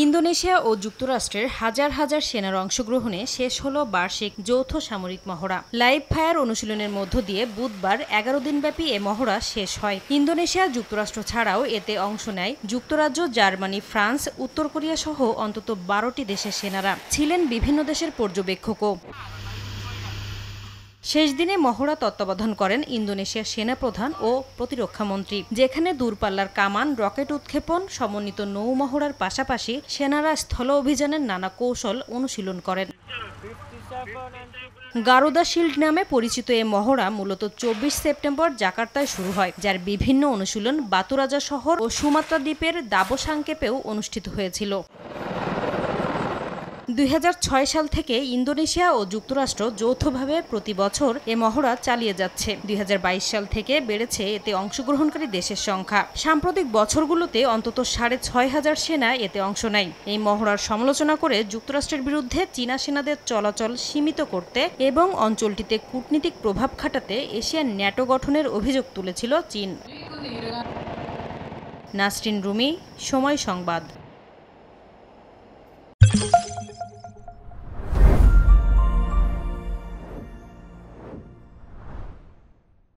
Indonesia ও যুক্তরাষ্ট্রের হাজার হাজার সেনার অংশগ্রহণে শেষ হলো বার্ষিক যৌথ সামরিক মহড়া। লাইভ ফায়ার অনুশীলনের মধ্য দিয়ে বুধবার 11 দিনব্যাপী এ মহড়া শেষ হয়। ইন্দোনেশিয়া, যুক্তরাষ্ট্র ছাড়াও এতে অংশ নেয় যুক্তরাজ্য, জার্মানি, ফ্রান্স, উত্তর কোরিয়া সহ অন্তত 12টি দেশের সেনারা। ছিলেন বিভিন্ন দেশের পর্যবেক্ষকও। শেষ দিনে মহড়া তত্ত্বাবধান করেন ইন্দোনেশিয়ার সেনাপ্রধান ও প্রতিরক্ষামন্ত্রী, যেখানে দূরপাল্লার কামান, রকেট উৎক্ষেপণ, সমন্বিত নৌ মহড়ার পাশাপাশি সেনারা স্থল অভিযানের নানা কৌশল অনুশীলন করেন। গারুদা শিল্ড নামে পরিচিত এ মহড়া মূলত 24 সেপ্টেম্বর জাকার্তায় শুরু হয়, যার বিভিন্ন অনুশীলন বাতুরাজা শহর ও সুমাত্রা দ্বীপের দাবো সাংকেপেও অনুষ্ঠিত হয়েছিল। 2006 সাল থেকে ইন্দোনেশিয়া ও যুক্তরাষ্ট্র যৌথভাবে প্রতি বছর এ মহড়া চালিয়ে যাচ্ছে। 2022 সাল থেকে বেড়েছে এতে অংশগ্রহণকারী দেশের সংখ্যা। সাম্প্রতিক বছরগুলোতে অন্তত 6500 সেনা এতে অংশ নেয়। এই মহড়ার সমালোচনা করে যুক্তরাষ্ট্রের বিরুদ্ধে চীনা সেনাদের চলাচল সীমিত করতে এবং অঞ্চলটিতে কূটনীতিক প্রভাব খাটাতে এশিয়ান ন্যাটো গঠনের অভিযোগ তুলেছিল চীন। নাসরিন রুমি, সময় সংবাদ।